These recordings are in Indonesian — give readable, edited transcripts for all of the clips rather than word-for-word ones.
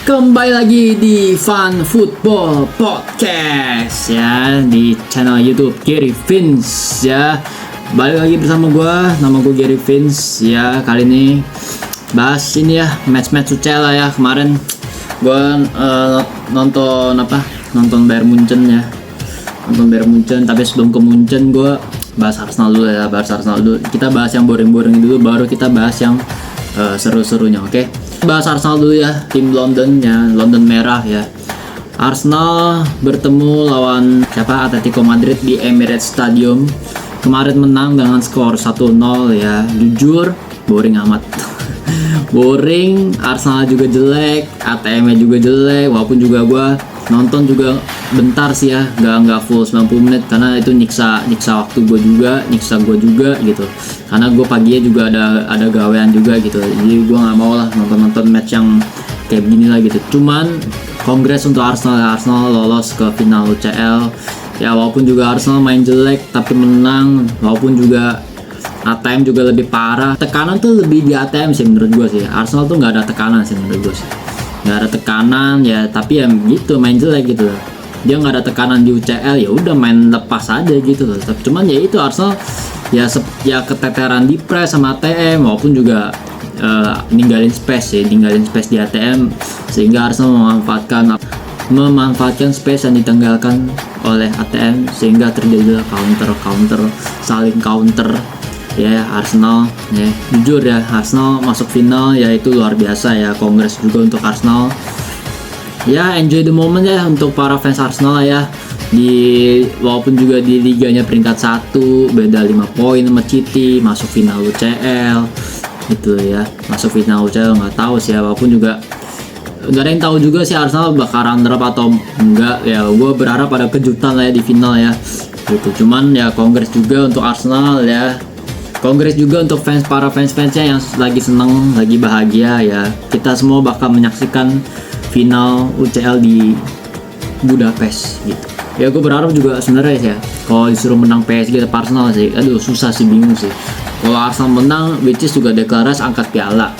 Kembali lagi di Fun Football Podcast ya, di channel YouTube Gary Vince ya. Balik lagi bersama gue, nama gue Gary Vince ya. Kali ini bahas ini ya, match-match UCL lah ya. Kemarin gue nonton Bayern Munchen ya. Nonton Bayern Munchen, tapi sebelum ke Munchen gue bahas Arsenal dulu ya. Kita bahas yang boring-boring dulu, baru kita bahas yang seru-serunya, oke? Bahas Arsenal dulu ya, tim London ya, London Merah ya. Arsenal bertemu lawan Atletico Madrid di Emirates Stadium. Kemarin menang dengan skor 1-0 ya. Jujur boring amat. Boring, Arsenal juga jelek, ATM-nya juga jelek, walaupun juga gue nonton juga bentar sih ya, nggak full 90 menit karena itu nyiksa waktu gue juga gitu, karena gue paginya juga ada gawean juga gitu, jadi gue nggak mau lah nonton match yang kayak begini lah gitu. Cuman kongres untuk Arsenal lolos ke final UCL ya, walaupun juga Arsenal main jelek tapi menang, walaupun juga ATM juga lebih parah. Tekanan tuh lebih di ATM sih menurut gue sih. Arsenal tuh nggak ada tekanan sih menurut gue sih. Nggak ada tekanan ya, tapi ya gitu, main jelek gitu. Dia nggak ada tekanan di UCL, ya udah main lepas aja gitu loh. Tapi cuman ya itu Arsenal ya keteteran di press sama ATM, walaupun juga ninggalin space di ATM, sehingga Arsenal memanfaatkan space yang ditinggalkan oleh ATM, sehingga terjadilah saling counter ya Arsenal ya. Jujur ya, Arsenal masuk final ya itu luar biasa ya, kongres juga untuk Arsenal ya. Enjoy the moment ya untuk para fans Arsenal ya, walaupun juga di liganya peringkat 1, beda 5 poin sama City, masuk final UCL gitu ya. Masuk final UCL nggak tahu sih ya, walaupun juga nggak ada yang tahu juga sih Arsenal bakal runner up atau enggak ya. Gue berharap ada kejutan lah ya di final ya gitu. Cuman ya kongres juga untuk Arsenal ya, kongres juga untuk para fansnya yang lagi seneng, lagi bahagia ya. Kita semua bakal menyaksikan final UCL di Budapest gitu ya. Gue berharap juga sebenarnya ya, kalau disuruh menang PSG atau Arsenal sih, aduh susah sih, bingung sih. Kalau Arsenal menang, which is juga deklarasi angkat piala,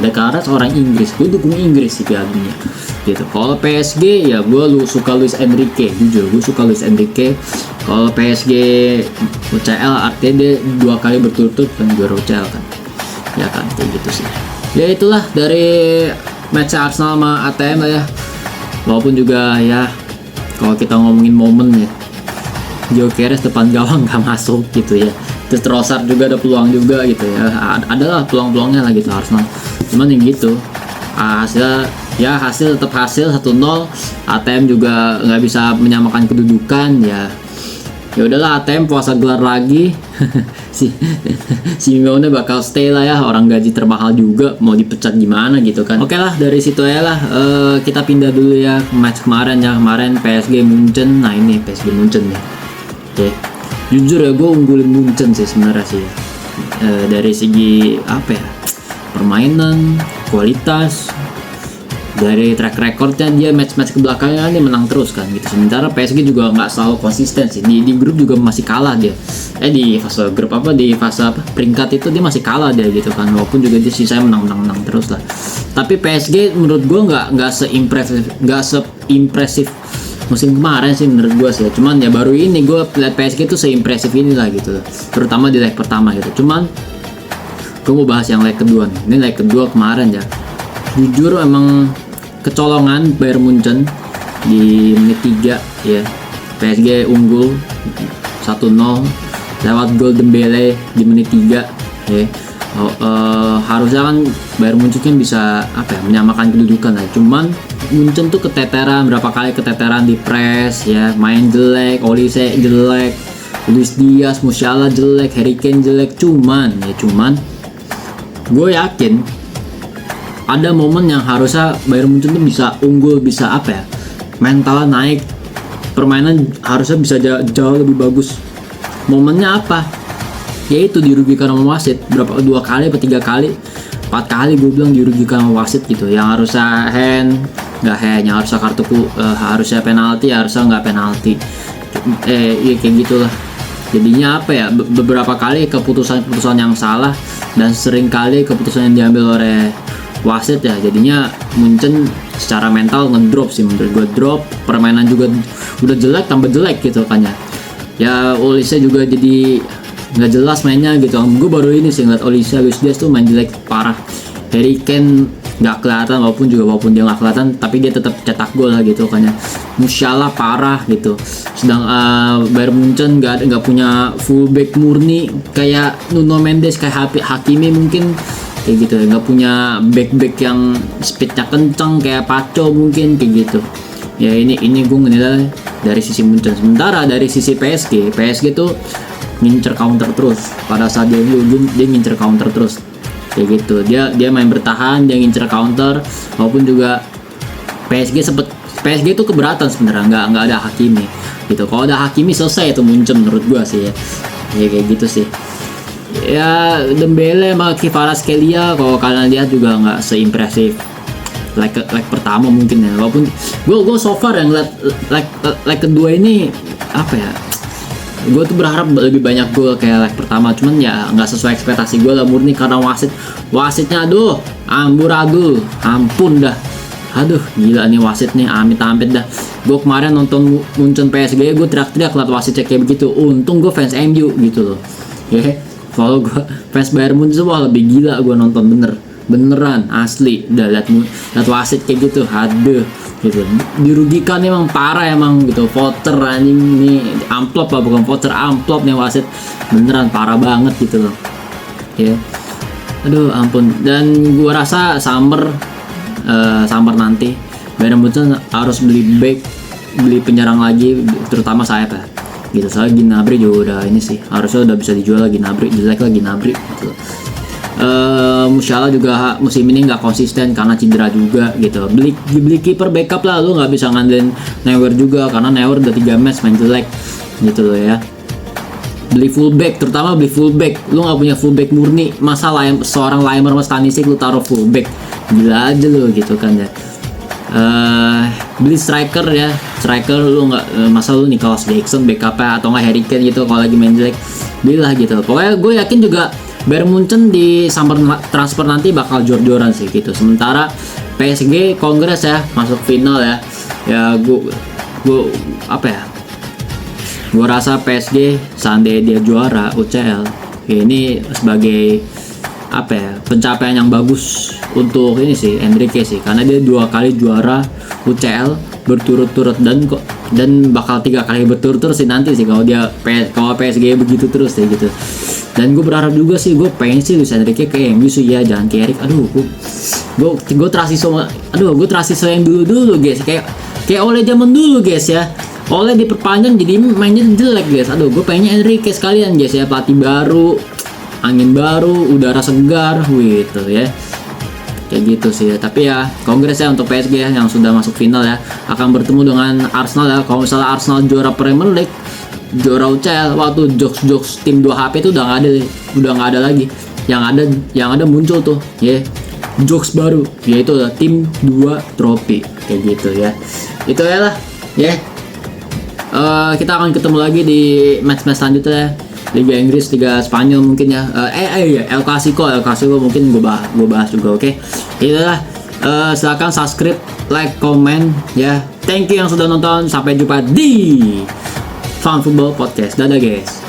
deklarasi orang Inggris, gue dukung Inggris sih pialanya gitu. Kalau PSG ya gue suka Luis Enrique, jujur gue suka Luis Enrique. Kalau PSG UCL artinya dia 2 kali berturut-turut kan juara UCL kan ya kan, kayak gitu sih ya. Itulah dari match Arsenal sama ATM lah ya. Walaupun juga ya kalau kita ngomongin momen ya, Gyökeres depan gawang gak masuk gitu ya. Terus Trossard juga ada peluang juga gitu ya, adalah peluang-peluangnya lah gitu Arsenal. Cuman yang gitu hasil tetap hasil 1-0. ATM juga nggak bisa menyamakan kedudukan ya. Ya udahlah, ATM puasa gelar lagi. si Simeone bakal stay lah ya, orang gaji termahal juga, mau dipecat gimana gitu kan. Oke lah, dari situ aja lah. Kita pindah dulu ya ke match kemarin ya. Kemarin PSG Munchen. Nah ini PSG Munchen ya. Oke. Jujur ya, gue unggulin Munchen sih sebenarnya sih ya. Dari segi apa ya, permainan, kualitas, dari track recordnya dia match-match kebelakangnya dia menang terus kan gitu. Sementara PSG juga nggak selalu konsisten sih, di grup juga masih kalah dia. Di fase grup di fase peringkat itu dia masih kalah dia gitu kan, walaupun juga dia sisanya menang terus lah. Tapi PSG menurut gue nggak seimpresif musim kemarin sih menurut gue sih. Cuman ya baru ini gue lihat PSG itu seimpresif inilah gitu, terutama di leg pertama gitu. Cuman gue mau bahas yang leg kedua nih. Ini leg kedua kemarin ya, jujur emang kecolongan Bayern Munchen di menit 3 ya. PSG unggul 1-0 lewat gol Dembele di menit 3 ya. Harusnya kan Bayern Munchen kan bisa menyamakan kedudukan lah. Cuman Munchen tuh berapa kali keteteran di press ya, main jelek, Olise jelek, Luis Diaz, Musiala jelek, Harry Kane jelek. Cuman gue yakin ada momen yang harusnya Bayern Munchen tuh bisa unggul, bisa mentalnya naik, permainan harusnya bisa jauh lebih bagus. Momennya apa? Yaitu dirugikan sama wasit 2 kali atau 3 kali, 4 kali gue bilang dirugikan sama wasit gitu. Yang harusnya yang harusnya harusnya penalti, harusnya nggak penalti. Ya kayak gitulah. Jadinya beberapa kali keputusan yang salah, dan sering kali keputusan yang diambil oleh wasit ya, jadinya Munchen secara mental ngedrop sih menurut gue, drop. Permainan juga udah jelek tambah jelek gitu kan ya. Olise juga jadi nggak jelas mainnya gitu. Gue baru ini sih ngeliat Olise Luis Diaz tuh main jelek parah. Harry Kane nggak kelihatan, walaupun dia nggak kelihatan tapi dia tetap cetak gol lah gitu kan ya. Musiala parah gitu. Sedang Bayern Munchen nggak punya fullback murni kayak Nuno Mendes, kayak Hakimi mungkin kayak gitu, nggak punya back yang speednya kencang kayak Paco mungkin kayak gitu ya. Ini gue menilai dari sisi Munchen. Sementara dari sisi PSG tuh ngincer counter terus. Pada saat dia ngincer counter terus kayak gitu. Dia main bertahan, dia ngincer counter, walaupun juga PSG itu keberatan sebenarnya nggak ada Hakimi gitu. Kalau ada Hakimi selesai itu Munchen menurut gua sih ya kayak gitu sih ya. Dembele sama Kvaratskhelia kalau kalian lihat juga nggak seimpresif leg pertama mungkin ya, walaupun gue so far yang lihat leg kedua ini apa ya, gue tuh berharap lebih banyak gol kayak leg pertama, cuman ya nggak sesuai ekspektasi gue lah, murni karena wasitnya aduh amburadul, ampun dah, aduh gila nih wasit nih, amit-amit dah. Gue kemarin nonton Munchen PSG gue teriak-teriak liat wasitnya kayak begitu. Untung gue fans MU gitu loh ya. Kalau gue fans Bayern Munchen wah lebih gila gue nonton beneran asli. Udah liat wasit kayak gitu, aduh gitu, dirugikan emang parah emang gitu. Voter anjing nih, amplop lah bukan voter, amplop nih wasit, beneran parah banget gitu loh ya. Aduh ampun. Dan gue rasa summer nanti Bayern Munchen harus beli penyerang lagi, terutama sayap ya gitu. Soalnya Gnabry juga udah ini sih, harusnya udah bisa dijual lagi. Gnabry jelek lagi Gnabry gitu. Musiala juga musim ini nggak konsisten karena cedera juga gitu. Beli kiper backup lah, lu nggak bisa ngandelin Neuer juga karena Neuer udah 3 match main jelek gitu loh ya. Beli fullback, terutama beli fullback. Lu nggak punya fullback murni, masa seorang Laimer sama Stanisic lu taruh fullback, gila aja lu gitu kan ya. Beli striker ya, striker lu nggak, masa lu Nicholas Jackson backupnya atau nggak Harry Kane gitu kalau lagi main jelek, belilah gitu. Pokoknya gue yakin juga Bayern Munchen di summer transfer nanti bakal jor-joran sih gitu. Sementara PSG Kongres ya masuk final ya. Ya gue apa ya? Gue rasa PSG seandainya dia juara UCL, ini sebagai apa ya, pencapaian yang bagus untuk ini sih Enrique sih, karena dia 2 kali juara UCL berturut-turut dan bakal 3 kali berturut-turut sih nanti sih kalau PSG begitu terus deh gitu. Dan gue berharap juga sih, gue pengen sih Luis Enrique ke MU sih ya, jangan ke Erik. Aduh gue terasi yang dulu guys, kayak oleh zaman dulu guys ya. Oleh diperpanjang jadi mainnya jelek guys. Aduh gue pengennya Enrique sekalian guys ya, pelatih baru, angin baru, udara segar gitu ya. Kayak gitu sih ya. Tapi ya Kongres ya untuk PSG ya, yang sudah masuk final ya, akan bertemu dengan Arsenal ya. Kalau misalnya Arsenal juara Premier League, juara UCL, waktu jokes tim 2 HP itu udah nggak ada lagi. Yang ada muncul tuh ya jokes baru, yaitu tim 2 trofi kayak gitu ya. Itu ya lah ya. Kita akan ketemu lagi di match-match selanjutnya ya. Liga Inggris, Liga Spanyol mungkin ya. El Clasico mungkin gue bahas juga, oke? Itulah. Silakan subscribe, like, comment ya. Thank you yang sudah nonton. Sampai jumpa di Fun Football Podcast. Dadah guys.